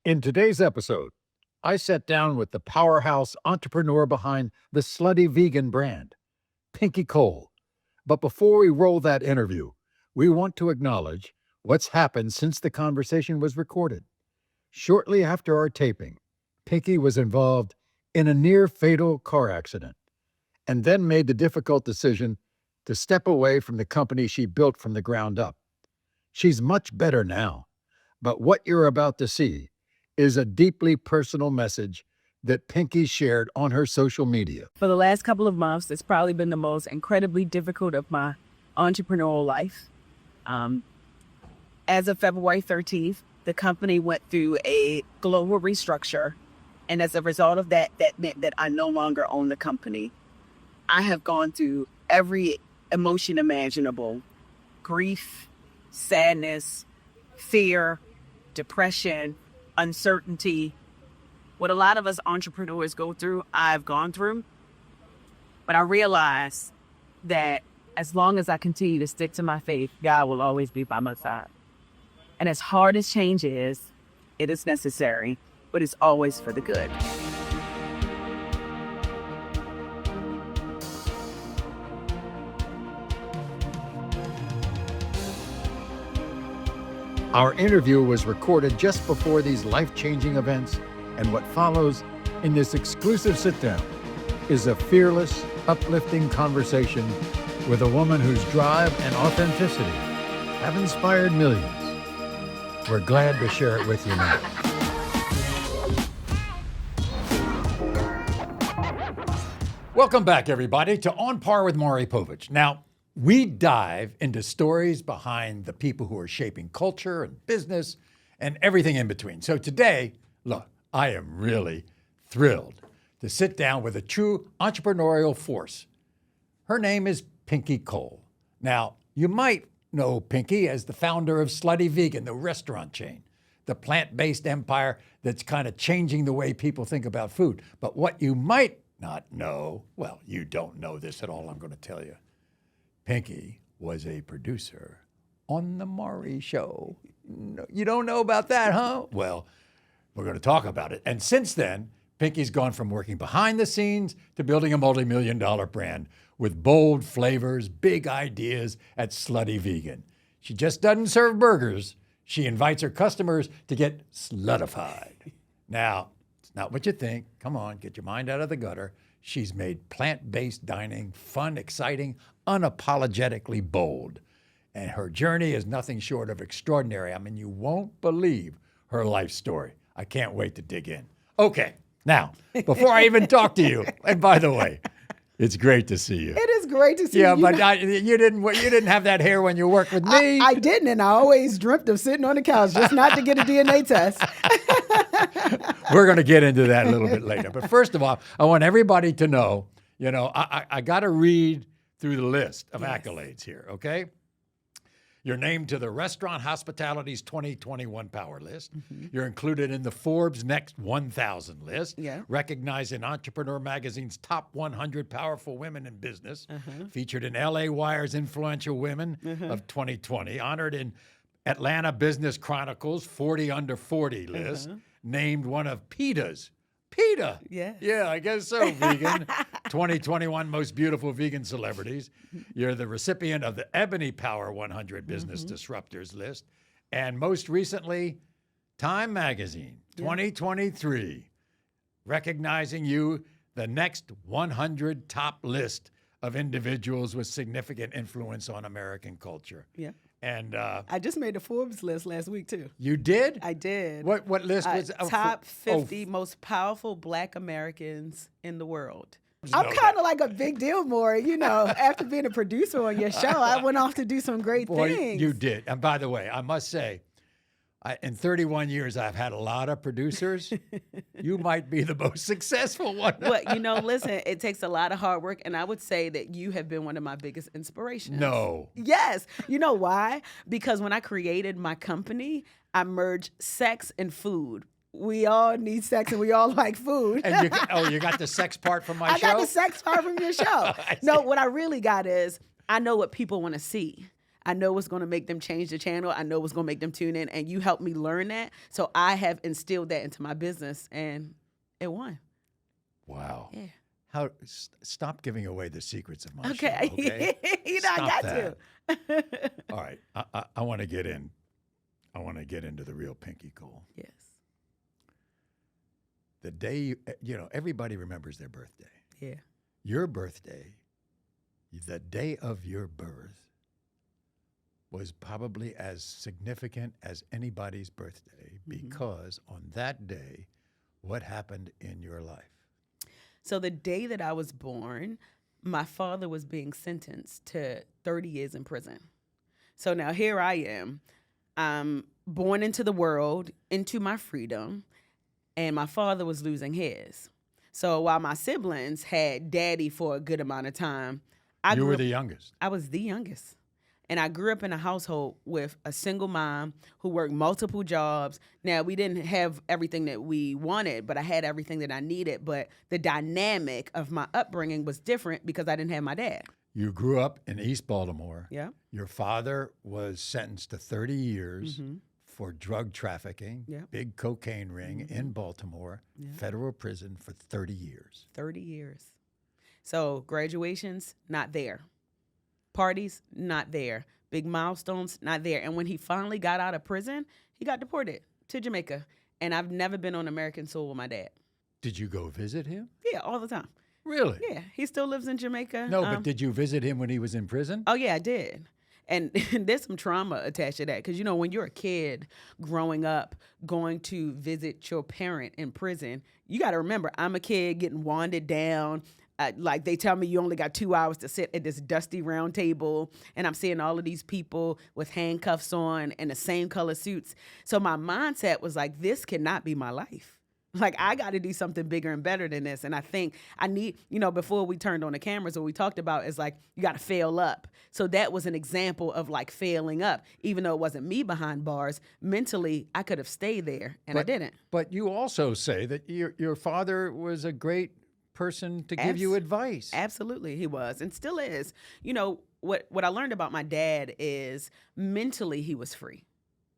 In today's episode, I sat down with the powerhouse entrepreneur behind the Slutty Vegan brand, Pinky Cole. But before we roll that interview, we want to acknowledge what's happened since the conversation was recorded. Shortly after our taping, Pinky was involved in a near-fatal car accident and then made the difficult decision to step away from the company she built from the ground up. She's much better now, but what you're about to see is a deeply personal message that Pinky shared on her social media. For the last couple of months, it's probably been the most incredibly difficult of my entrepreneurial life. As of February 13th, the company went through a global restructure. And as a result of that, that meant that I no longer own the company. I have gone through every emotion imaginable: grief, sadness, fear, depression, uncertainty. What a lot of us entrepreneurs go through, I've gone through. But I realize that as long as I continue to stick to my faith, God will always be by my side. And as hard as change is, it is necessary, but it's always for the good. Our interview was recorded just before these life-changing events, and what follows in this exclusive sit-down is a fearless, uplifting conversation with a woman whose drive and authenticity have inspired millions. We're glad to share it with you now. Welcome back, everybody, to On Par with Maury Povich. Now, we dive into stories behind the people who are shaping culture and business and everything in between. So today, look, I am really thrilled to sit down with a true entrepreneurial force. Her name is Pinky Cole. Now, you might know Pinky as the founder of Slutty Vegan, the restaurant chain, the plant-based empire that's kind of changing the way people think about food. But what you might not know, well, you don't know this at all, I'm going to tell you. Pinky was a producer on the Maury Show. You don't know about that, huh? Well, we're going to talk about it. And since then, Pinky's gone from working behind the scenes to building a multi-million-dollar brand with bold flavors, big ideas at Slutty Vegan. She just doesn't serve burgers. She invites her customers to get slutified. Now, it's not what you think. Come on, get your mind out of the gutter. She's made plant-based dining fun, exciting, unapologetically bold. And her journey is nothing short of extraordinary. I mean, you won't believe her life story. I can't wait to dig in. Okay, now, before I even talk to you, and by the way, it's great to see you. It is great to see you. Yeah, but you didn't have that hair when you worked with me. I didn't, and I always dreamt of sitting on the couch just not to get a DNA test. We're going to get into that a little bit later. But first of all, I want everybody to know, I got to read through the list of accolades here, okay? You're named to the Restaurant Hospitality's 2021 Power List. Mm-hmm. You're included in the Forbes Next 1000 list, recognized in Entrepreneur Magazine's Top 100 Powerful Women in Business, featured in LA Wire's Influential Women of 2020, honored in Atlanta Business Chronicles 40 Under 40 list, named one of PETA's. PETA. Yeah. Yeah, I guess so, vegan. 2021 Most Beautiful Vegan Celebrities. You're the recipient of the Ebony Power 100 Business Disruptors list. And most recently, Time Magazine 2023, recognizing you the next 100 top list of individuals with significant influence on American culture. Yeah. And I just made the Forbes list last week, too. You did? I did. What list was top 50 most powerful Black Americans in the world. I'm kind of like a big deal, Maury. After being a producer on your show, I went off to do some great things. You did. And by the way, I must say, in 31 years, I've had a lot of producers. You might be the most successful one. But, listen, it takes a lot of hard work. And I would say that you have been one of my biggest inspirations. No. Yes. You know why? Because when I created my company, I merged sex and food. We all need sex and we all like food. And you got the sex part from my show? I got the sex part from your show. No, what I really got is I know what people want to see. I know what's going to make them change the channel. I know what's going to make them tune in. And you helped me learn that. So I have instilled that into my business, and it won. Wow. Yeah. Stop giving away the secrets of my show, Okay. okay? I got to. All right. I want to get in. I want to get into the real Pinky Cole. Yes. The day, everybody remembers their birthday. Yeah. Your birthday, the day of your birth, was probably as significant as anybody's birthday because on that day, what happened in your life? So the day that I was born, my father was being sentenced to 30 years in prison. So now here I am. I'm born into the world, into my freedom, and my father was losing his. So while my siblings had daddy for a good amount of time, You were the youngest. I was the youngest. And I grew up in a household with a single mom who worked multiple jobs. Now, we didn't have everything that we wanted, but I had everything that I needed. But the dynamic of my upbringing was different because I didn't have my dad. You grew up in East Baltimore. Yeah. Your father was sentenced to 30 years for drug trafficking, Yeah. big cocaine ring in Baltimore, federal prison for 30 years. 30 years. So graduations, not there. Parties, not there. Big milestones, not there. And when he finally got out of prison, he got deported to Jamaica. And I've never been on American soil with my dad. Did you go visit him? Yeah, all the time. Really? Yeah, he still lives in Jamaica. No, but did you visit him when he was in prison? Oh, yeah, I did. And there's some trauma attached to that. Because, when you're a kid growing up, going to visit your parent in prison, you got to remember, I'm a kid getting wanded down. Like they tell me you only got 2 hours to sit at this dusty round table. And I'm seeing all of these people with handcuffs on and the same color suits. So my mindset was like, this cannot be my life. Like, I got to do something bigger and better than this. And I think I need, before we turned on the cameras, what we talked about is like, you got to fail up. So that was an example of like failing up. Even though it wasn't me behind bars, mentally, I could have stayed there and I didn't. But you also say that your father was a great person to give you advice. Absolutely, he was and still is. What I learned about my dad is mentally he was free,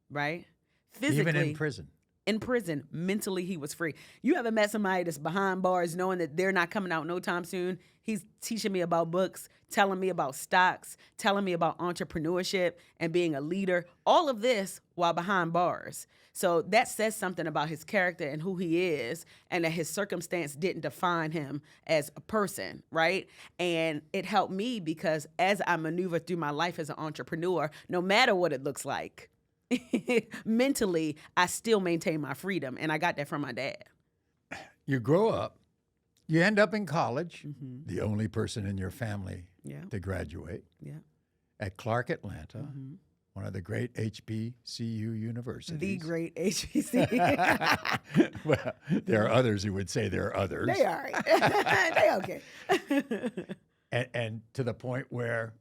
right? Physically. Even in prison. In prison, mentally he was free. You ever met somebody that's behind bars knowing that they're not coming out no time soon? He's teaching me about books, telling me about stocks, telling me about entrepreneurship and being a leader. All of this while behind bars. So that says something about his character and who he is, and that his circumstance didn't define him as a person, right? And it helped me because as I maneuver through my life as an entrepreneur, no matter what it looks like, mentally, I still maintain my freedom. And I got that from my dad. You grow up, you end up in college, the only person in your family to graduate at Clark Atlanta, one of the great HBCU universities. The great HBCU. Well, there are others who would say there are others. They are. They okay. and to the point where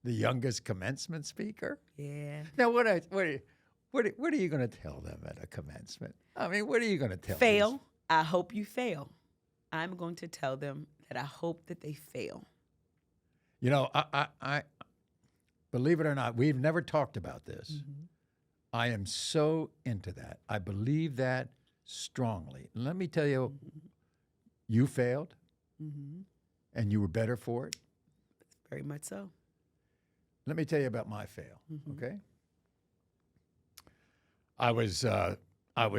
the youngest commencement speaker. Yeah. Now, what are you going to tell them at a commencement? I mean, what are you going to tell them? Fail. I hope you fail. I'm going to tell them that I hope that they fail. I believe it or not, we've never talked about this. I am so into that. I believe that strongly. Let me tell you, you failed, and you were better for it. Very much so. Let me tell you about my fail, okay? I was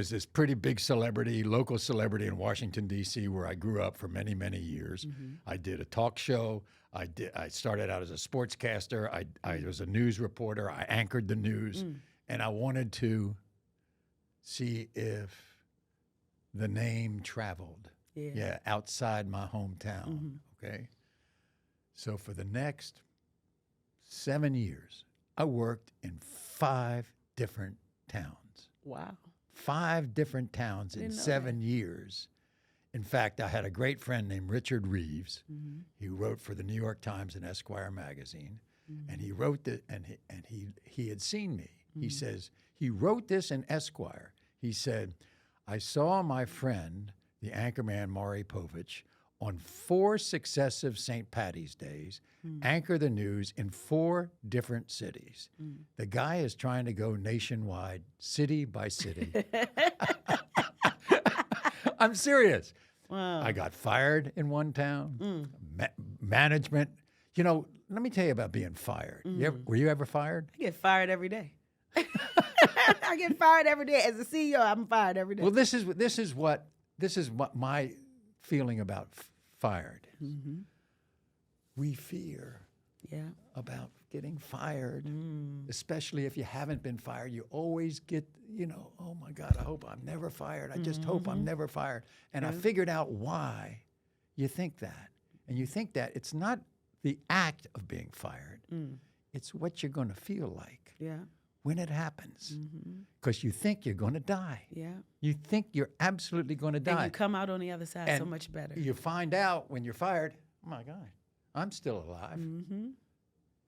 this pretty big celebrity, local celebrity in Washington, D.C., where I grew up for many, many years. I did a talk show. I started out as a sportscaster. I was a news reporter. I anchored the news. And I wanted to see if the name traveled. Yeah, outside my hometown, okay? So for the next 7 years, I worked in 5 different towns. Wow. 5 different towns in 7 years. In fact, I had a great friend named Richard Reeves. He wrote for the New York Times and Esquire magazine. And he wrote that, and he had seen me. He says, he wrote this in Esquire. He said, I saw my friend, the anchorman Maury Povich, on 4 successive St. Patty's Days, anchor the news in 4 different cities. The guy is trying to go nationwide, city by city. I'm serious. Wow. I got fired in one town. Management. You know, let me tell you about being fired. Were you ever fired? I get fired every day. I get fired every day. As a CEO, I'm fired every day. Well, this is what my feeling about fired. We fear about getting fired, especially if you haven't been fired. You always get, oh my God, I hope I'm never fired. I just hope I'm never fired. And I figured out why you think that. And you think that it's not the act of being fired. It's what you're going to feel like when it happens. Because you think you're going to die. You think you're absolutely going to die. And you come out on the other side so much better. You find out when you're fired, oh my God, I'm still alive.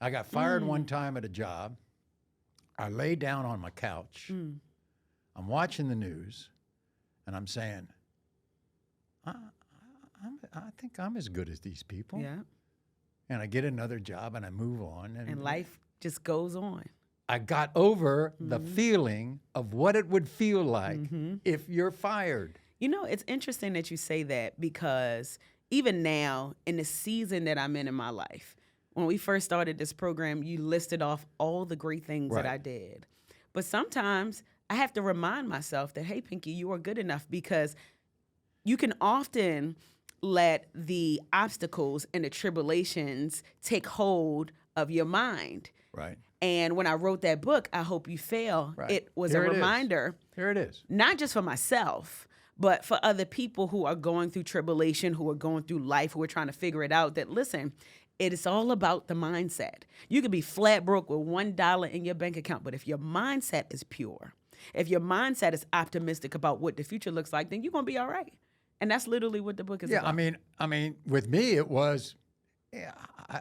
I got fired one time at a job. I lay down on my couch. I'm watching the news, and I'm saying, I think I'm as good as these people. And I get another job, and I move on. And life just goes on. I got over the feeling of what it would feel like if you're fired. You know, it's interesting that you say that, because even now, in the season that I'm in my life, when we first started this program, you listed off all the great things that I did. But sometimes I have to remind myself that, hey, Pinky, you are good enough, because you can often let the obstacles and the tribulations take hold of your mind. Right. And when I wrote that book, I Hope You Fail, it was a reminder. Here it is. Not just for myself, but for other people who are going through tribulation, who are going through life, who are trying to figure it out, that, listen, it is all about the mindset. You could be flat broke with $1 in your bank account, but if your mindset is pure, if your mindset is optimistic about what the future looks like, then you're going to be all right. And that's literally what the book is about. I mean, with me, it was,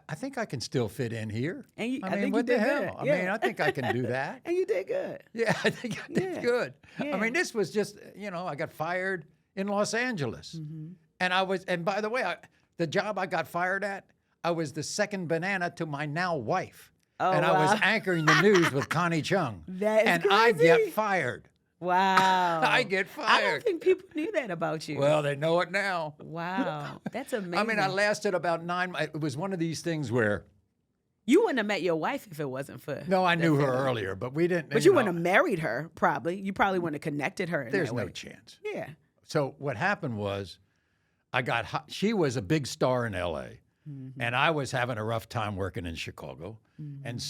I think I can still fit in here. And I think what the hell? Good. I mean, I think I can do that. And you did good. Yeah, I think I did good. I mean, this was just, I got fired in Los Angeles. And by the way, the job I got fired at, I was the second banana to my now wife. And I was anchoring the news with Connie Chung. That is crazy. I get fired. Wow. I get fired. I don't think people knew that about you. Well, they know it now. Wow. That's amazing. I mean, I lasted about 9 months. It was one of these things where... You wouldn't have met your wife if it wasn't for... No, I knew her earlier, but we didn't... But you wouldn't have married her, probably. You probably wouldn't have connected her in There's that way. no chance. Yeah. So what happened was, she was a big star in L.A., and I was having a rough time working in Chicago. And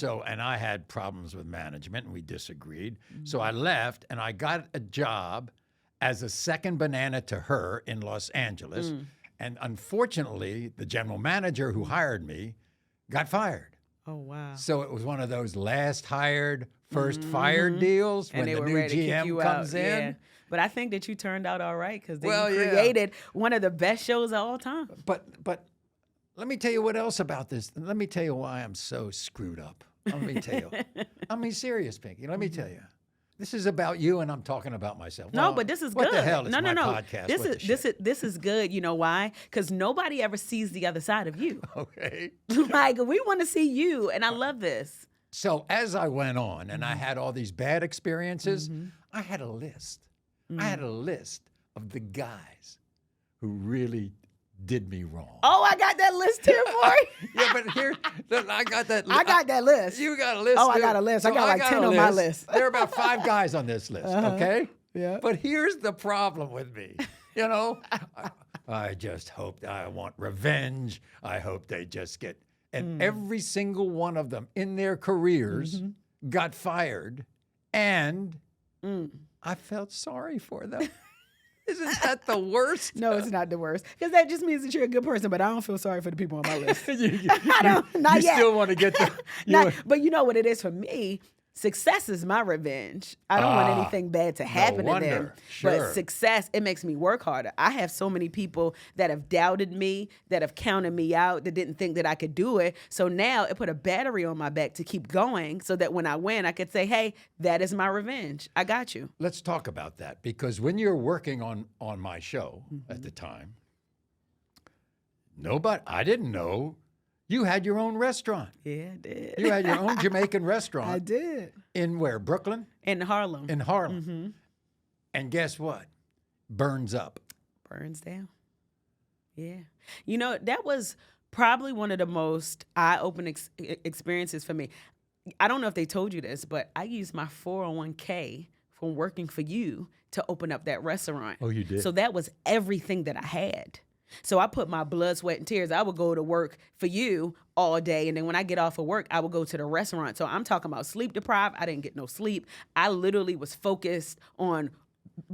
I had problems with management, and we disagreed. So I left, and I got a job as a second banana to her in Los Angeles. And unfortunately, the general manager who hired me got fired. Oh, wow. So it was one of those last hired, first fired deals when the new GM comes in. Yeah. But I think that you turned out all right, because you created one of the best shows of all time. But let me tell you what else about this. Let me tell you why I'm so screwed up. Let me tell you. I mean, serious, Pinky. Let me tell you. This is about you, and I'm talking about myself. No, but this is what good. What the hell is no, my podcast? This is good. You know why? Because nobody ever sees the other side of you. Okay. Like, we want to see you, and I love this. So as I went on, and I had all these bad experiences, I had a list. I had a list of the guys who really did me wrong. Oh, I got that list too, Maury. Yeah, but here, I got that. I got that list. You got a list. Oh, too. I got a list. I got like 10 on my list. There are about 5 guys on this list. Okay. Yeah. But here's the problem with me. I just hope, I want revenge. I hope they just get, and every single one of them in their careers got fired, and I felt sorry for them. Isn't that the worst? No, it's not the worst. Because that just means that you're a good person, but I don't feel sorry for the people on my list. Not yet. You still want to get the... But you know what it is for me? Success is my revenge. I don't want anything bad to happen to them. Sure. But success, it makes me work harder. I have so many people that have doubted me, that have counted me out, that didn't think that I could do it. So now it put a battery on my back to keep going, so that when I win, I could say, hey, that is my revenge. I got you. Let's talk about that, because when you're working on my show at the time, Nobody. I didn't know. You had your own restaurant. Yeah, I did. You had your own Jamaican restaurant. I did. In where? Brooklyn? In Harlem. In Harlem. Mm-hmm. And guess what? Burns up. Burns down. Yeah. You know, that was probably one of the most eye-opening experiences for me. I don't know if they told you this, but I used my 401k from working for you to open up that restaurant. Oh, you did? So that was everything that I had. So I put my blood, sweat, and tears. I would go to work for you all day. And then when I get off of work, I would go to the restaurant. So I'm talking about sleep deprived. I didn't get no sleep. I literally was focused on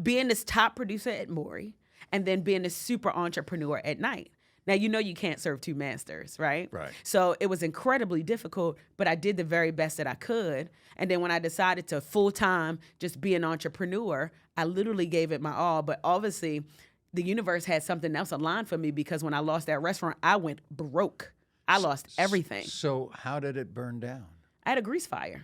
being this top producer at Maury and then being this super entrepreneur at night. Now, you know you can't serve two masters, right? Right. So it was incredibly difficult, but I did the very best that I could. And then when I decided to full-time just be an entrepreneur, I literally gave it my all. But obviously, the universe had something else aligned for me because when I lost that restaurant, I went broke. I lost everything. So how did it burn down? I had a grease fire.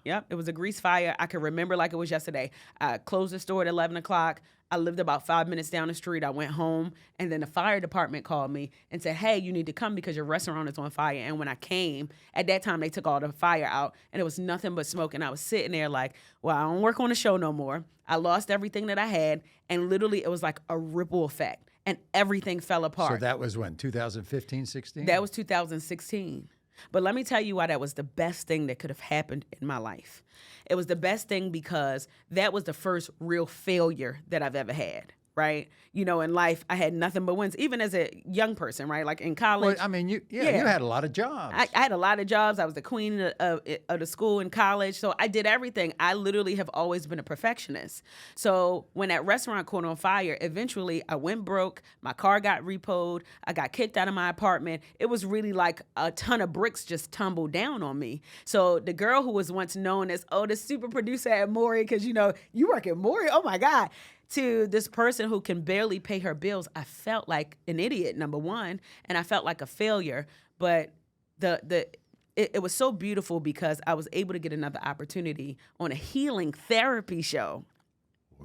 Yep, it was a grease fire. I can remember like it was yesterday. I closed the store at 11 o'clock. I lived about 5 minutes down the street. I went home, and then the fire department called me and said, hey, you need to come because your restaurant is on fire. And when I came, at that time, they took all the fire out, and it was nothing but smoke. And I was sitting there like, well, I don't work on the show no more. I lost everything that I had, and literally it was like a ripple effect, and everything fell apart. So that was when, 2015, 16? That was 2016. But let me tell you why that was the best thing that could have happened in my life. It was the best thing because that was the first real failure that I've ever had, right? You know, in life, I had nothing but wins, even as a young person, right? Like in college. Well, I mean, you had a lot of jobs. I had a lot of jobs. I was the queen of the school in college. So I did everything. I literally have always been a perfectionist. So when that restaurant caught on fire, eventually I went broke. My car got repoed. I got kicked out of my apartment. It was really like a ton of bricks just tumbled down on me. So the girl who was once known as, the super producer at Maury, because, you know, you work at Maury, oh my God, to this person who can barely pay her bills, I felt like an idiot, number one, and I felt like a failure. But it was so beautiful because I was able to get another opportunity on a healing therapy show.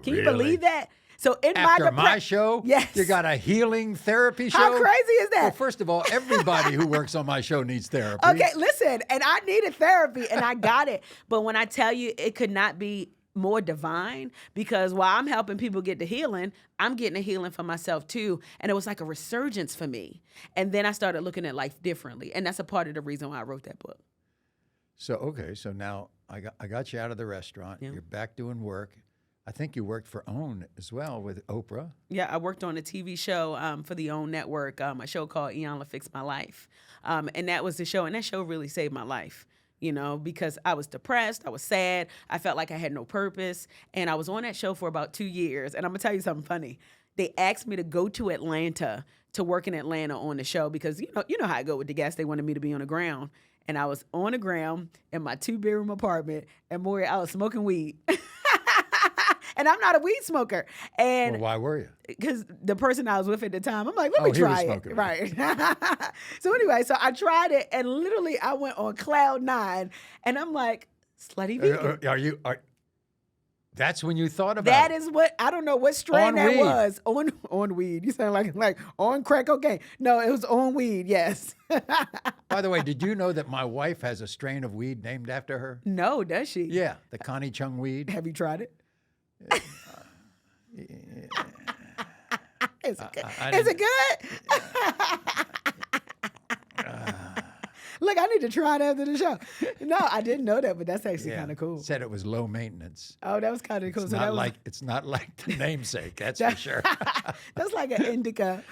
Can you believe that? So in After my show, yes, you got a healing therapy show? How crazy is that? Well, first of all, everybody who works on my show needs therapy. Okay, listen, and I needed therapy, and I got it. But when I tell you, it could not be more divine, because while I'm helping people get the healing, I'm getting a healing for myself too. And it was like a resurgence for me. And then I started looking at life differently. And that's a part of the reason why I wrote that book. So, okay, so now I got you out of the restaurant. Yeah. You're back doing work. I think you worked for OWN as well with Oprah. Yeah, I worked on a TV show for the OWN network, a show called Iyanla Fix My Life. And that was the show. And that show really saved my life. You know, because I was depressed, I was sad, I felt like I had no purpose, and I was on that show for about 2 years. And I'm gonna tell you something funny. They asked me to go to Atlanta to work in Atlanta on the show because you know how I go with the guests. They wanted me to be on the ground, and I was on the ground in my 2-bedroom apartment, and Maury, I was smoking weed. And I'm not a weed smoker. And well, why were you? Because the person I was with at the time, I'm like, let me try it. Right. So anyway, so I tried it, and literally I went on cloud 9, and I'm like, Slutty Vegan. That's when you thought about that it. That is what, I don't know what strain that was. On weed. You sound like on crack cocaine. No, it was on weed, yes. By the way, did you know that my wife has a strain of weed named after her? No, does she? Yeah, the Connie Chung weed. Have you tried it? Is it good? Look, I need to try it after the show. No, I didn't know that, but that's actually kind of cool. Said it was low maintenance. Oh, that was kind of cool. It's not like the namesake, that's for sure. That's like an indica.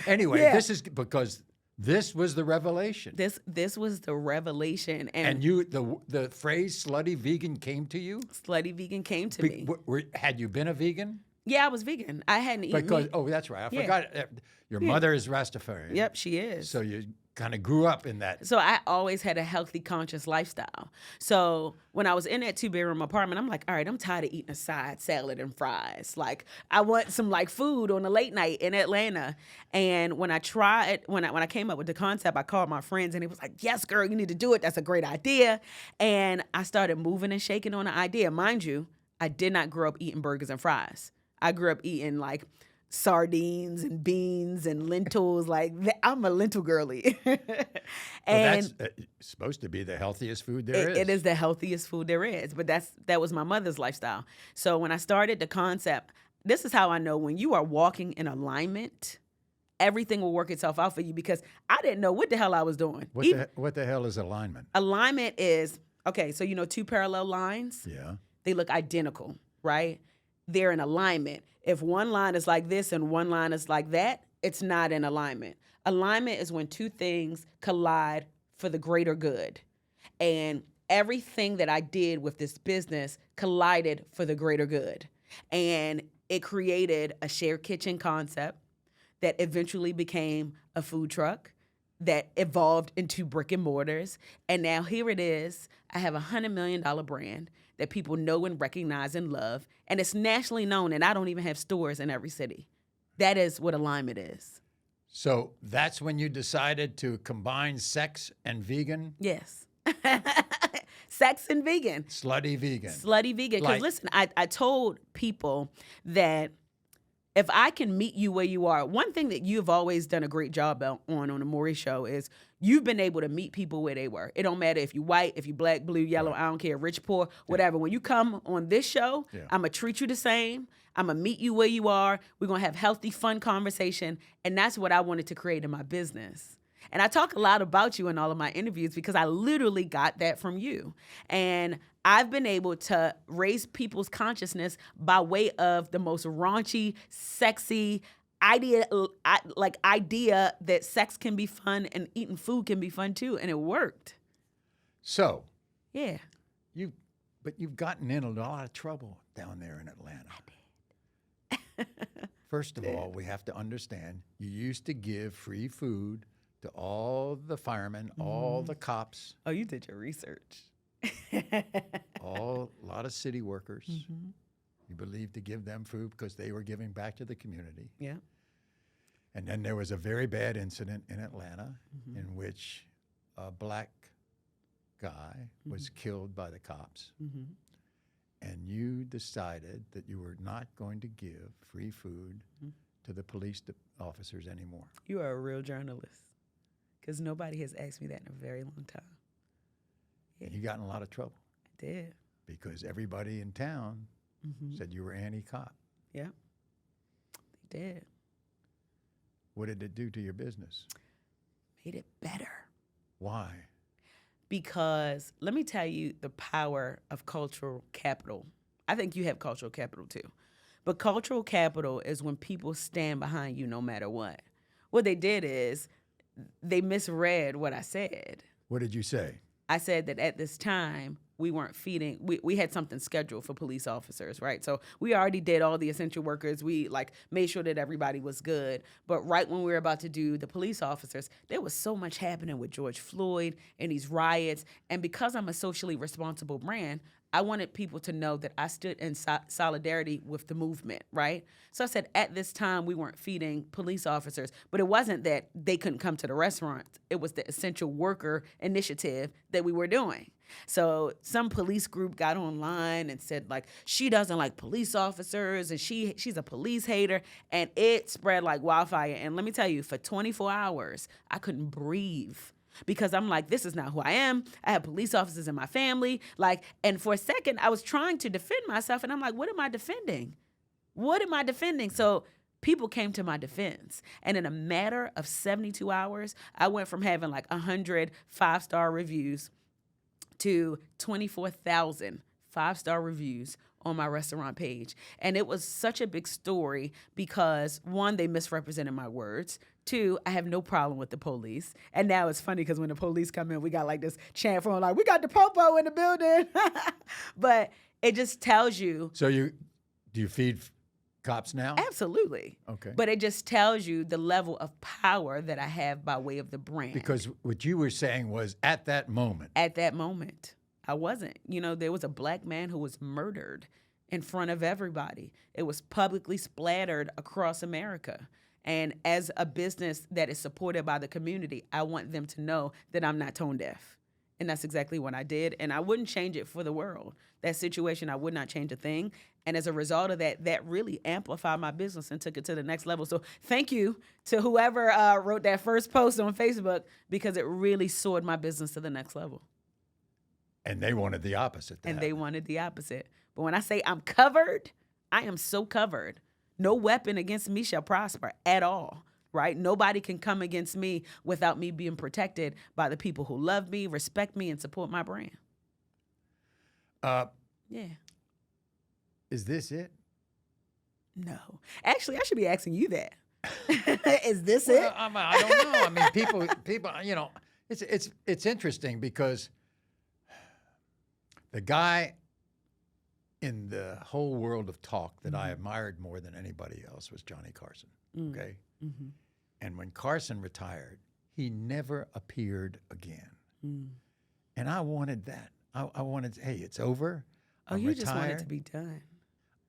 Anyway, yeah. This is because this was the revelation. This was the revelation, and you the phrase "slutty vegan" came to you. Slutty vegan came to me. Had you been a vegan? Yeah, I was vegan. I hadn't eaten meat. Oh, that's right. I forgot. Your mother is Rastafarian. Yep, she is. So you kind of grew up in that. So I always had a healthy, conscious lifestyle. So when I was in that 2-bedroom apartment, I'm like, all right, I'm tired of eating a side salad and fries. Like, I want some like food on a late night in Atlanta. And when I came up with the concept, I called my friends, and it was like, yes, girl, you need to do it. That's a great idea. And I started moving and shaking on the idea. Mind you, I did not grow up eating burgers and fries. I grew up eating like sardines and beans and lentils. Like I'm a lentil girly. Well, that's supposed to be the healthiest food there is. It is the healthiest food there is, but that was my mother's lifestyle. So when I started the concept, this is how I know when you are walking in alignment, everything will work itself out for you, because I didn't know what the hell I was doing. What the hell is alignment? Alignment is, okay, so two parallel lines, Yeah. they look identical, right? They're in alignment. If one line is like this and one line is like that, it's not in alignment. Alignment is when two things collide for the greater good. And everything that I did with this business collided for the greater good. And it created a shared kitchen concept that eventually became a food truck that evolved into brick and mortars. And now here it is. I have a $100 million brand that people know and recognize and love. And it's nationally known, and I don't even have stores in every city. That is what alignment is. So that's when you decided to combine sex and vegan? Yes. Sex and vegan. Slutty Vegan. Slutty Vegan. Because listen, I told people that if I can meet you where you are, one thing that you've always done a great job on the Maury Show is you've been able to meet people where they were. It don't matter if you white, if you black, blue, yellow, I don't care, rich, poor, whatever. When you come on this show, I'm going to treat you the same. I'm going to meet you where you are. We're going to have healthy, fun conversation. And that's what I wanted to create in my business. And I talk a lot about you in all of my interviews because I literally got that from you. And I've been able to raise people's consciousness by way of the most raunchy, sexy idea that sex can be fun and eating food can be fun too. And it worked. So, yeah. But you've gotten in a lot of trouble down there in Atlanta. I did. First of all, we have to understand you used to give free food to all the firemen, all the cops. Oh, you did your research. A lot of city workers. You believed to give them food because they were giving back to the community. Yeah. And then there was a very bad incident in Atlanta in which a black guy was killed by the cops. And you decided that you were not going to give free food to the police officers anymore. You are a real journalist, because nobody has asked me that in a very long time. Yeah. And you got in a lot of trouble. I did. Because everybody in town said you were anti-cop. Yeah, they did. What did it do to your business? Made it better. Why? Because let me tell you the power of cultural capital. I think you have cultural capital too. But cultural capital is when people stand behind you no matter what. What they did is they misread what I said. What did you say? I said that at this time, we weren't feeding, we had something scheduled for police officers, right? So we already did all the essential workers. We made sure that everybody was good. But right when we were about to do the police officers, there was so much happening with George Floyd and these riots. And because I'm a socially responsible brand, I wanted people to know that I stood in solidarity with the movement, right? So I said, at this time, we weren't feeding police officers, but it wasn't that they couldn't come to the restaurants. It was the essential worker initiative that we were doing. So some police group got online and said, she doesn't like police officers and she's a police hater. And it spread like wildfire. And let me tell you, for 24 hours, I couldn't breathe. Because I'm like, this is not who I am. I have police officers in my family. And for a second, I was trying to defend myself. And I'm like, what am I defending? What am I defending? So people came to my defense. And in a matter of 72 hours, I went from having 100 5-star reviews to 24,000 5-star reviews on my restaurant page. And it was such a big story because, one, they misrepresented my words. Two, I have no problem with the police. And now it's funny because when the police come in, we got this chant from we got the popo in the building. But it just tells you. So do you feed cops now? Absolutely. Okay. But it just tells you the level of power that I have by way of the brand. Because what you were saying was at that moment. At that moment, I wasn't. There was a black man who was murdered in front of everybody. It was publicly splattered across America. And as a business that is supported by the community, I want them to know that I'm not tone deaf. And that's exactly what I did. And I wouldn't change it for the world. That situation, I would not change a thing. And as a result of that, that really amplified my business and took it to the next level. So thank you to whoever wrote that first post on Facebook, because it really soared my business to the next level. And they wanted the opposite. And they wanted the opposite. But when I say I'm covered, I am so covered. No weapon against me shall prosper at all. Right? Nobody can come against me without me being protected by the people who love me, respect me, and support my brand. Yeah. Is this it? No. Actually, I should be asking you that. Is this it? I don't know. I mean, people, you know, it's interesting because the guy in the whole world of talk that I admired more than anybody else was Johnny Carson. Okay. Mm-hmm. And when Carson retired, he never appeared again. And I wanted that. I wanted, hey, it's over. I'm you just retired. wanted to be done.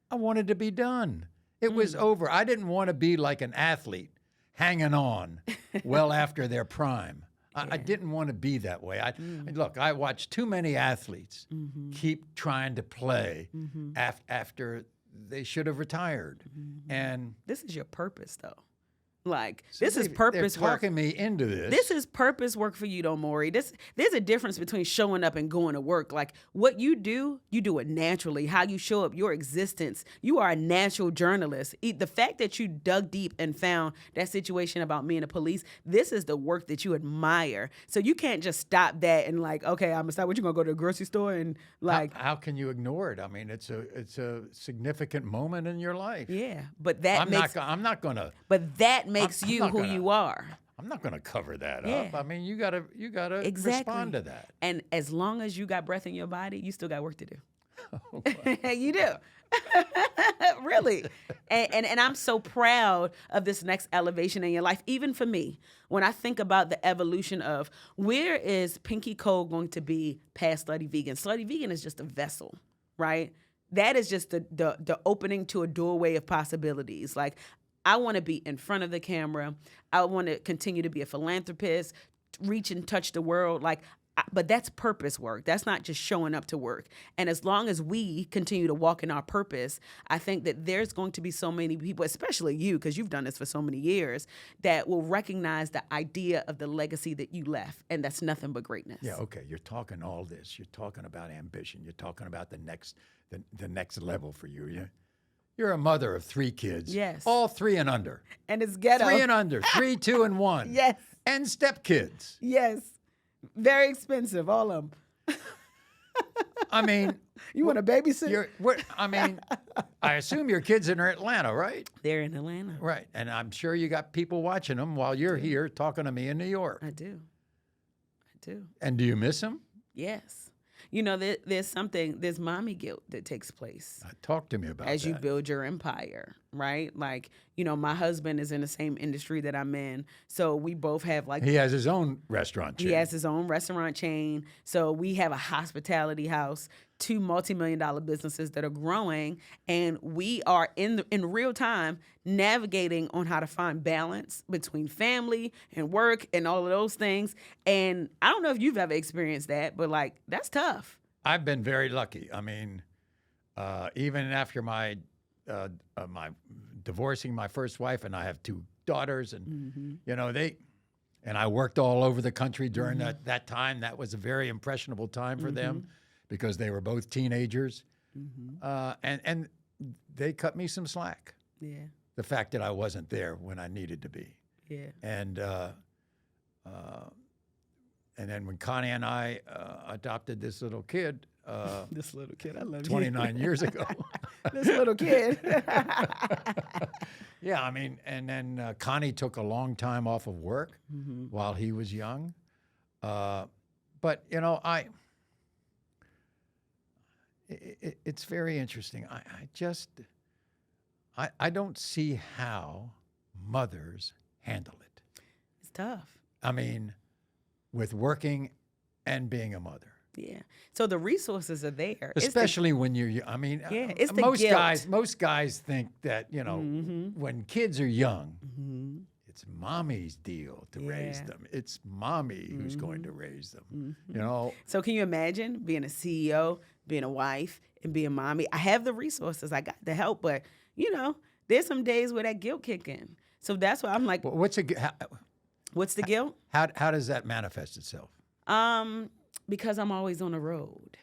I wanted to be done. It was over. I didn't want to be like an athlete hanging on well after their prime. I didn't want to be that way. Look, I watched too many athletes keep trying to play after they should have retired. And this is your purpose, though. Like, this is purpose they're work. talking me into this. This is purpose work for you, though, Maury. There's a difference between showing up and going to work. Like, what you do it naturally. How you show up, your existence. You are a natural journalist. The fact that you dug deep and found that situation about me and the police, this is the work that you admire. So you can't just stop that and like, okay, I'm gonna stop. What, you gonna go to the grocery store and like? How can you ignore it? I mean, it's a significant moment in your life. Yeah, but that I'm not gonna. But that makes you who you are. I'm not going to cover that up. I mean, you gotta respond to that. And as long as you got breath in your body, you still got work to do. You do. Really. And I'm so proud of this next elevation in your life. Even for me, when I think about the evolution of where is Pinky Cole going to be past Slutty Vegan? Slutty Vegan is just a vessel, right? That is just the opening to a doorway of possibilities. Like, I want to be in front of the camera. I want to continue to be a philanthropist, reach and touch the world. But that's purpose work. That's not just showing up to work. And as long as we continue to walk in our purpose, I think that there's going to be so many people, especially you, because you've done this for so many years, that will recognize the idea of the legacy that you left. And that's nothing but greatness. Yeah, okay. You're talking all this. You're talking about ambition. You're talking about the next level for you. You're a mother of 3 kids. Yes. All 3 and under. And it's ghetto. 3 and under. 3, 2, and 1. Yes. And stepkids. Yes. Very expensive, all of them. I mean, you want to babysit? I assume your kids are in Atlanta, right? They're in Atlanta. Right. And I'm sure you got people watching them while you're here talking to me in New York. I do. And do you miss them? Yes. You know, there's mommy guilt that takes place. Talk to me about that. As you build your empire, right? Like, you know, my husband is in the same industry that I'm in. So we both have he has his own restaurant chain. He has his own restaurant chain. So we have a hospitality house, 2 multi-million-dollar businesses that are growing. And we are in real time navigating on how to find balance between family and work and all of those things. And I don't know if you've ever experienced that, but like, that's tough. I've been very lucky. I mean, even after my divorcing my first wife, and I have 2 daughters, and you know, and I worked all over the country during that time. That was a very impressionable time for them because they were both teenagers, and they cut me some slack. Yeah. The fact that I wasn't there when I needed to be. Yeah. And then when Connie and I adopted this little kid. This little kid, I love 29 years ago. This little kid. Yeah, I mean, and then Connie took a long time off of work while he was young. But, you know, it's very interesting. I don't see how mothers handle it. It's tough. I mean, with working and being a mother. Yeah. So the resources are there. Especially when you're, I mean, it's the most guilt. guys think that, you know, when kids are young, it's mommy's deal to raise Yeah. them. It's mommy who's going to raise them. You know, So can you imagine being a CEO, being a wife, and being mommy? I have the resources. I got the help, but there's some days where that guilt kick in. So that's why I'm like, what's what's the guilt? how does that manifest itself? Because I'm always on the road,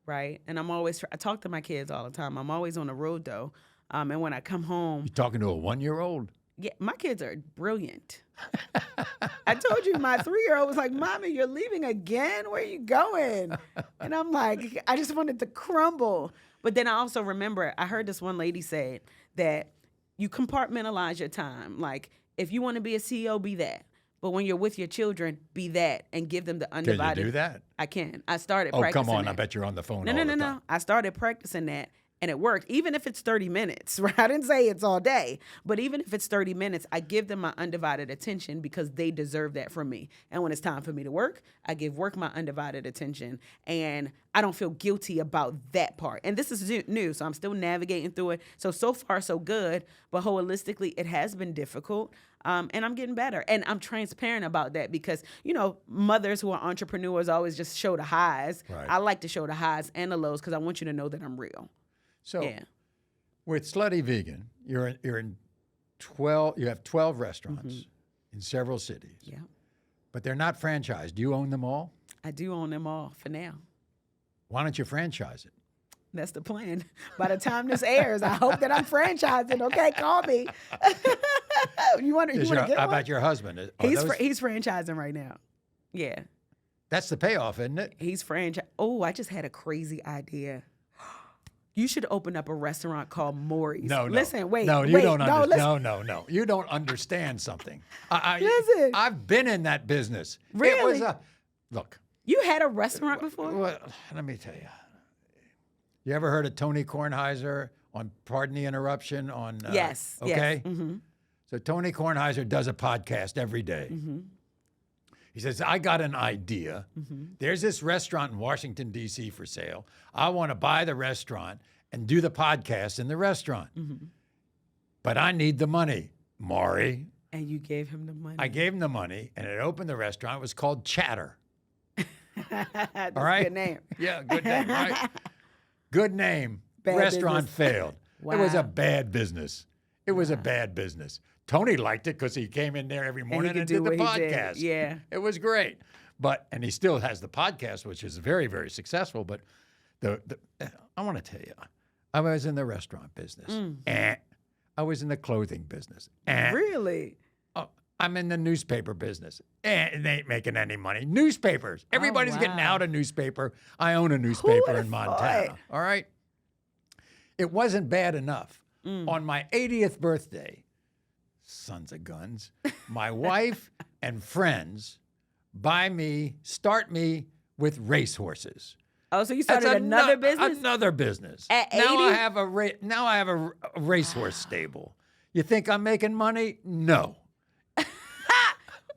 right? And I talk to my kids all the time. I'm always on the road though. And when I come home, You're talking to a 1-year-old? yeah, my kids are brilliant. I told you my 3-year-old was like, Mommy, you're leaving again? Where are you going? And I'm like, I just wanted to crumble. But then I also remember, I heard this one lady say that you compartmentalize your time. Like, if you want to be a CEO, be that. But when you're with your children, be that and give them the Can undivided. you do that? I can. I started Oh, practicing come on. that. I bet you're on the phone No, all no, the no, time. no. I started practicing that and it worked. Even if it's 30 minutes, right? I didn't say it's all day, but even if it's 30 minutes, I give them my undivided attention because they deserve that from me. And when it's time for me to work, I give work my undivided attention and I don't feel guilty about that part. And this is new, so I'm still navigating through it. So far, so good, but holistically, it has been difficult. And I'm getting better. And I'm transparent about that because, mothers who are entrepreneurs always just show the highs. Right. I like to show the highs and the lows because I want you to know that I'm real. So Yeah. with Slutty Vegan, you're in 12. You have 12 restaurants in several cities, Yeah. but they're not franchised. Do you own them all? I do own them all for now. Why don't you franchise it? That's the plan. By the time this airs, I hope that I'm franchising. Okay, call me. you want to get How one? about your husband? Are He's those- he's franchising right now. Yeah, that's the payoff, isn't it? he's franchise. Oh, I just had a crazy idea. You should open up a restaurant called Maury's. No. Listen, wait. No, you wait, don't no, understand. listen. No. You don't understand something. Listen. I've been in that business. It Really? was look. You had a restaurant before? Well, let me tell you. You ever heard of Tony Kornheiser on Pardon the Interruption on Yes. okay? Yes. Mm-hmm. So Tony Kornheiser does a podcast every day. Mm-hmm. He says, I got an idea. There's this restaurant in Washington, D.C. for sale. I want to buy the restaurant and do the podcast in the restaurant. But I need the money, Maury. And you gave him the money. I gave him the money, and it opened the restaurant. It was called Chatter. That's All right? a good name. Yeah, good name, right? Good name. Bad Restaurant business. failed. It was a Wow. bad business. It was a bad business. Tony liked it because he came in there every morning could and do did the what he did. podcast. Yeah. It was great. And he still has the podcast, which is very, very successful. But I want to tell you, I was in the restaurant business. I was in the clothing business. Really? I'm in the newspaper business. They ain't making any money. Newspapers. Everybody's getting wow. out of newspaper. I own a newspaper would've in Montana. thought? All right. It wasn't bad enough. On my 80th birthday, sons of guns, my wife and friends start me with racehorses. Oh, so you started another business? Another business. At Now 80? I have a racehorse stable. You think I'm making money? No.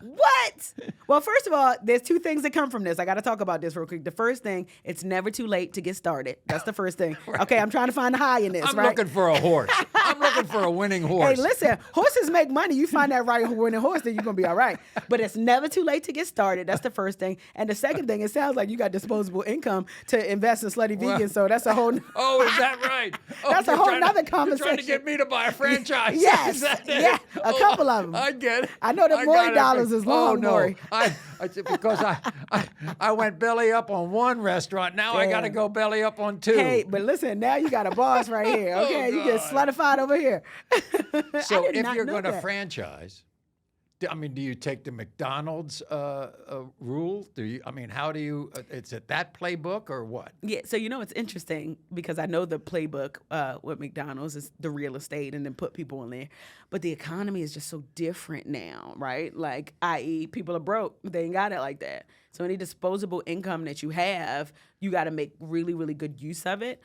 What? Well, first of all, there's two things that come from this. I got to talk about this real quick. The first thing, it's never too late to get started. That's the first thing. Okay, I'm trying to find the high in this, I'm right? looking for a horse. I'm looking for a winning horse. Hey, listen, horses make money. You find that right winning horse, then you're going to be all right. But it's never too late to get started. That's the first thing. And the second thing, it sounds like you got disposable income to invest in Slutty Vegan, so that's a whole... Oh, is that right? Oh, That's a you're whole trying to- nother You're trying to conversation. get me to buy a franchise. Yes, Is that it? yeah, a couple of 'em. I get it. I know the got Maury it. dollars is long, Oh, no. Maury. Because I went belly up on one restaurant. Now I got to Damn. go belly up on two. Hey, but listen, now you got a boss right here. Okay, you get God. slutified over here. So I did if not you're know going to that. franchise, do you take the McDonald's rule? How do you? It's at that playbook or what? Yeah, so it's interesting because I know the playbook with McDonald's is the real estate and then put people in there. But the economy is just so different now, right? Like, i.e., people are broke. They ain't got it like that. So any disposable income that you have, you got to make really, really good use of it.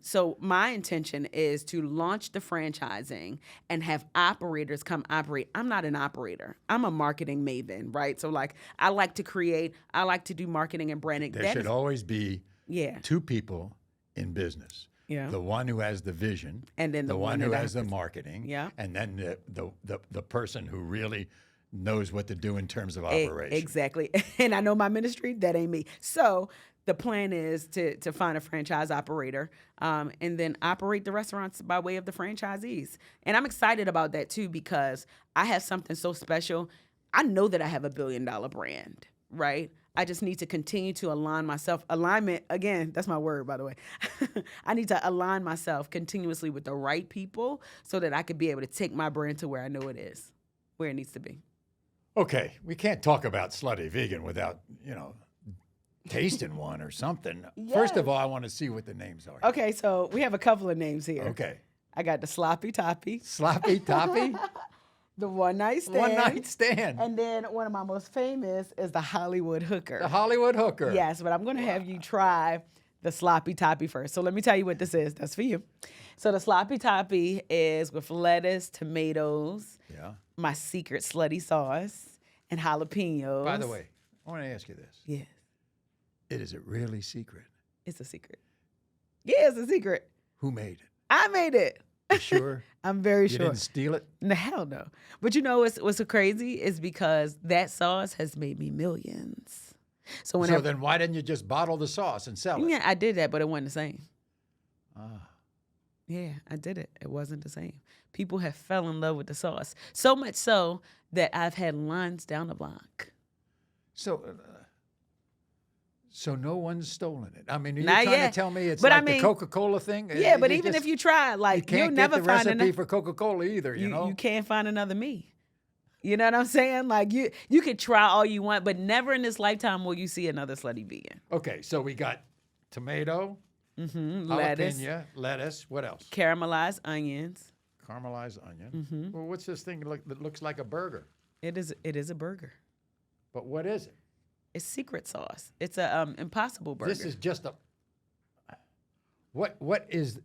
So my intention is to launch the franchising and have operators come operate. I'm not an operator. I'm a marketing maven, right? So I like to create. I like to do marketing and branding. There That should is- always be yeah. two people in business. Yeah. the one who has the vision, And then the one who that has the happens. marketing, Yeah. and then the person who really knows what to do in terms of operation. Exactly. And I know my ministry, that ain't me. So the plan is to find a franchise operator and then operate the restaurants by way of the franchisees. And I'm excited about that too, because I have something so special. I know that I have a $1 billion brand, right? I just need to continue to align myself. Alignment, again, that's my word, by the way. I need to align myself continuously with the right people so that I could be able to take my brand to where I know it is, where it needs to be. Okay, we can't talk about Slutty Vegan without, tasting one or something. First of Yes. all, I want to see what the names are. Okay, so we have a couple of names here. Okay. I got the Sloppy Toppy, Sloppy Toppy, the One Night Stand. one night stand. And then one of my most famous is the Hollywood Hooker. The Hollywood Hooker. Yes, but I'm going to have you try the Sloppy Toppy first. So let me tell you what this is. That's for you. So the Sloppy Toppy is with lettuce, tomatoes, Yeah. my secret slutty sauce, and jalapenos. By the way, I want to ask you this. Yes, Is it really secret? it's a secret. Yeah, it's a secret. Who made it? I made it. You sure? I'm very You sure. didn't steal it? No, hell no. But you know what's so crazy is because that sauce has made me millions. So whenever So then why didn't you just bottle the sauce and sell it? yeah, I did that, but it wasn't the same. Ah. Yeah, I did it. It wasn't the same. People have fell in love with the sauce. So much so that I've had lines down the block. So no one's stolen it. I mean, are you Not trying yet. to tell me it's But I like mean- the Coca-Cola thing? Yeah, but even if you try, you like can't you'll get never the find recipe another. for Coca-Cola either, you know? You can't find another me. You know what I'm saying? Like you could try all you want, but never in this lifetime will you see another Slutty Vegan. Okay, so we got tomato, Lettuce, jalapeno, lettuce. What else? caramelized onions. Caramelized onion. Mm-hmm. Well, what's this thing that looks like a burger? It is a burger. But what is it? It's secret sauce. It's a impossible burger. This is just a. What is?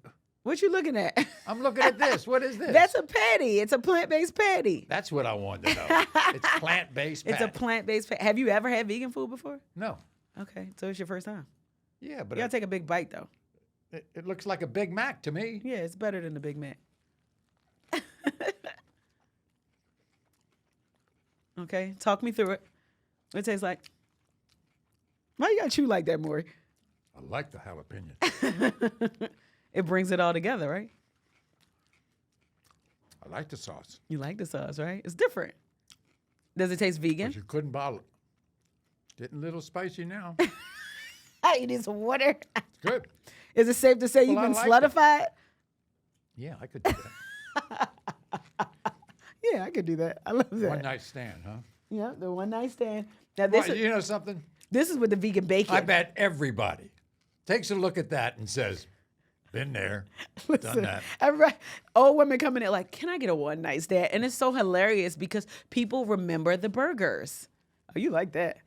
What you looking at? I'm looking at this. What is this? That's a patty. It's a plant-based patty. That's what I wanted to know. It's plant-based. It's a patty. plant-based patty. Have you ever had vegan food before? No. Okay, so it's your first time. Yeah, but You gotta take a big bite though. it looks like a Big Mac to me. Yeah, it's better than the Big Mac. Okay, talk me through it. What it tastes like. Why you gotta chew like that, Maury? I like the jalapeno. It brings it all together, right? I like the sauce. You like the sauce, right? It's different. Does it taste vegan? But you couldn't bottle it. Getting a little spicy now. You need some water. Good. Is it safe to say you've Well, I been like it. slutified? Yeah, I could do that. Yeah, I could do that. I love that. One night stand, huh? Yeah, the one night stand. Now this Well, is, you know something? this is with the vegan bacon. I bet everybody takes a look at that and says, been there, done Listen, that. everybody, old women coming in like, can I get a one night stand? And it's so hilarious because people remember the burgers. Oh, you like that?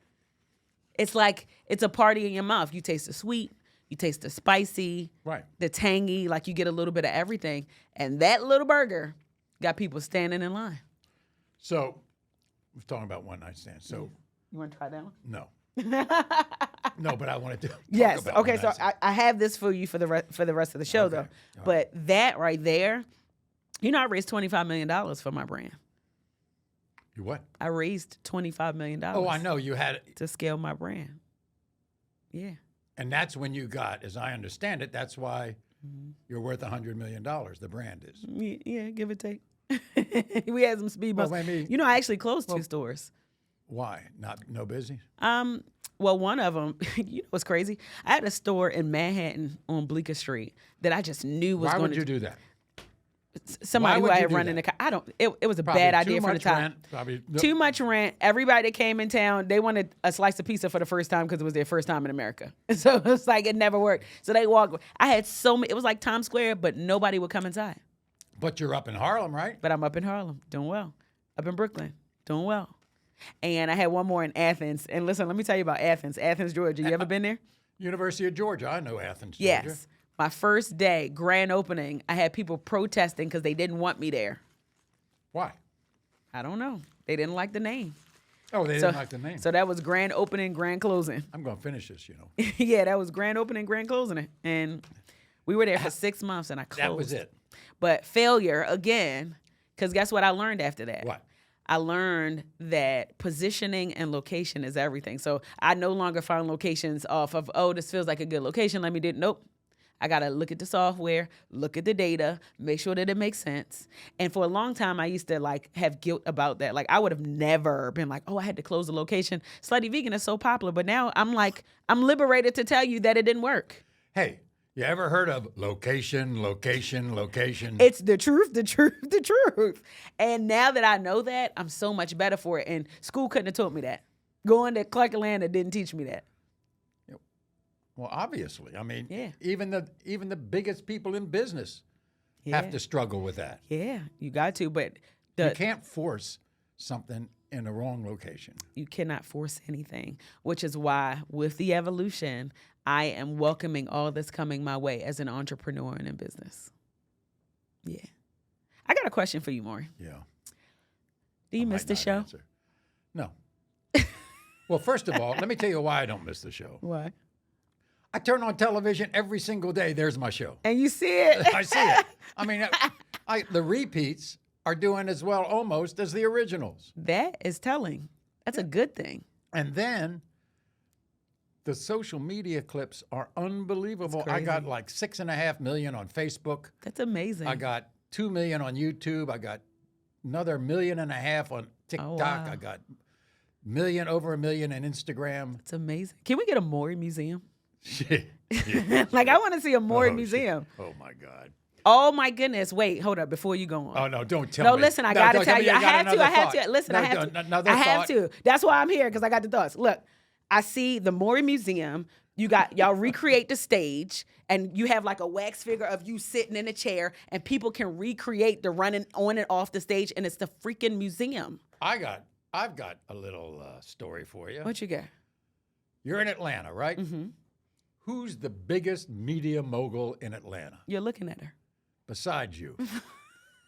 It's like it's a party in your mouth. You taste the sweet, you taste the spicy, Right. the tangy, like you get a little bit of everything. And that little burger got people standing in line. So, we're talking about one night stand. So, You want to try that one? no. No, but I wanted to talk Yes. about Okay. one So night stand. I have this for you for the rest of the show, though. Okay. All But that right there, you know, I raised $25 million for my brand. You what? I raised $25 million. Oh, I know. You had it. To scale my brand. Yeah. And that's when you got, as I understand it, that's why you're worth $100 million, the brand is. Yeah, give or take. We had some speed bumps. Well, maybe- You know, I actually closed 2 stores. Why? No business? Well, one of them, you know what's crazy? I had a store in Manhattan on Bleecker Street that I just knew was Why going would to you do that? somebody why who would I you had do run in that? the car. It was a Probably bad too idea from the much top. rent, probably Too much rent. Everybody that came in town, they wanted a slice of pizza for the first time because it was their first time in America. So it was like it never worked. So they walked. I had so many. It was like Times Square, but nobody would come inside. But you're up in Harlem, right? But I'm up in Harlem, doing well. Up in Brooklyn, doing well. And I had one more in Athens. And listen, let me tell you about Athens, Georgia. You ever been there? University of Georgia. I know Athens, Georgia. Yes. My first day, grand opening, I had people protesting because they didn't want me there. Why? I don't know. They didn't like the name. Oh, they didn't like the name. So that was grand opening, grand closing. I'm going to finish this, you know. Yeah, that was grand opening, grand closing. And We were there for 6 months and I closed. That was it. But failure again, because guess what I learned after that? What? I learned that positioning and location is everything. So I no longer find locations off of, oh, this feels like a good location. Let me do it. Nope. I got to look at the software, look at the data, make sure that it makes sense. And for a long time, I used to like have guilt about that. Like I would have never been like, oh, I had to close the location. Slutty Vegan is so popular. But now I'm like, I'm liberated to tell you that it didn't work. Hey, you ever heard of location, location, location? It's the truth, the truth, the truth. And now that I know that, I'm so much better for it. And school couldn't have taught me that. Going to Clark Atlanta didn't teach me that. Well, obviously. I mean, Yeah. even the biggest people in business have to struggle with that. Yeah, you got to. But You can't force something in the wrong location. you cannot force anything, which is why with the evolution, I am welcoming all that's coming my way as an entrepreneur and in business. Yeah. I got a question for you, Maury. Yeah. Do you I miss might the not show? answer. No. Well, first of all, let me tell you why I don't miss the show. Why? I turn on television every single day. There's my show. And you see it. I see it. I mean, the repeats are doing as well almost as the originals. That is telling. That's a good thing. And then the social media clips are unbelievable. That's I got crazy. like 6.5 million on Facebook. That's amazing. I got 2 million on YouTube. I got another 1.5 million on TikTok. wow. I got over a million on Instagram. It's amazing. Can we get a Maury museum? Shit. Like, I want to see a Maury Oh, museum. shit. Oh my God. Oh, my goodness. Wait, hold up before you go on. Oh no, don't tell No, me. listen, I No, got to don't tell me you. I got have to. another I have thought. to. Listen, No, I have to. another I have thought. to. That's why I'm here, because I got the thoughts. Look, I see the Maury Museum. Y'all recreate the stage, and you have like a wax figure of you sitting in a chair, and people can recreate the running on and off the stage, and it's the freaking museum. I've got a little story for you. What you got? You're in Atlanta, right? Mm-hmm. Who's the biggest media mogul in Atlanta You're looking at her. besides you?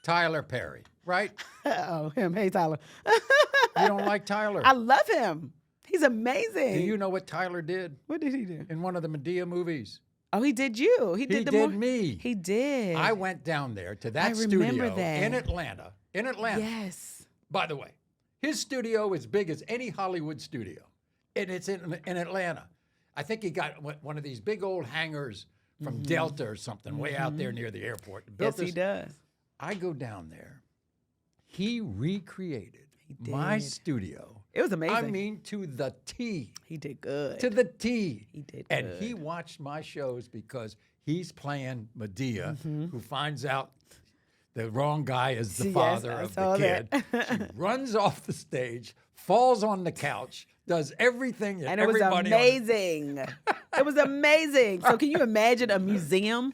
Tyler Perry, right? Oh, him. Hey, Tyler. You don't like Tyler? I love him. He's amazing. Do you know what Tyler did What did he do? in one of the Medea movies? Oh, he did you. He did me. He did. I went down there to that remember studio that. in Atlanta. In Atlanta. Yes. By the way, his studio is big as any Hollywood studio, and it's in Atlanta. I think he got one of these big old hangars from Delta or something way out there near the airport. Yes, he does. I go down there. He recreated my did. studio. It was amazing. I mean, to the T. He did good. To the T. He did And good. he watched my shows because he's playing Medea, who finds out the wrong guy is the Yes, father I of saw the kid. that. She runs off the stage, falls on the couch, does everything that And it was everybody amazing. It was amazing. So can you imagine a museum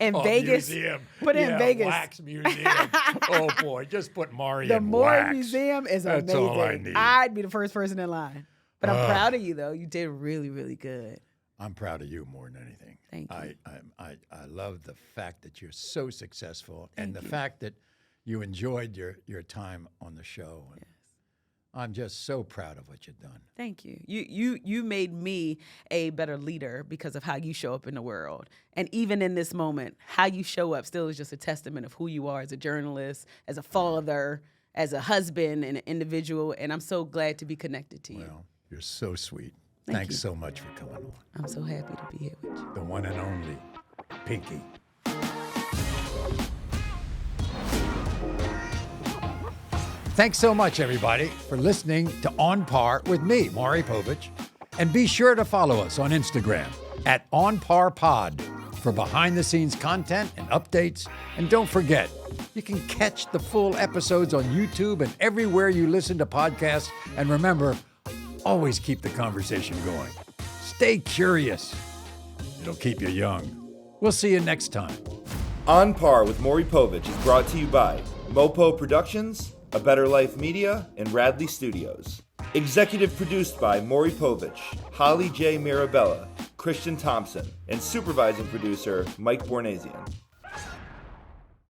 in Vegas? Museum. Put it in Yeah, Vegas. Wax Museum. Oh boy, just put Maury The in Maury wax. Museum is That's amazing. all I need. I'd be the first person in line. But I'm proud of you, though. You did really, really good. I'm proud of you more than anything. Thank you. I love the fact that you're so successful and the fact that you enjoyed your time on the show. And I'm just so proud of what you've done. Thank you. You made me a better leader because of how you show up in the world. And even in this moment, how you show up still is just a testament of who you are as a journalist, as a father, as a husband, and an individual. And I'm so glad to be connected to you. Well, you're so sweet. Thank Thanks you. so much for coming on. I'm so happy to be here with you. The one and only Pinky. Thanks so much, everybody, for listening to On Par with me, Maury Povich. And be sure to follow us on Instagram at OnParPod for behind-the-scenes content and updates. And don't forget, you can catch the full episodes on YouTube and everywhere you listen to podcasts. And remember, always keep the conversation going. Stay curious. It'll keep you young. We'll see you next time. On Par with Maury Povich is brought to you by Mopo Productions, A Better Life Media, and Radley Studios. Executive produced by Maury Povich, Holly J. Mirabella, Christian Thompson, and supervising producer Mike Bornasian.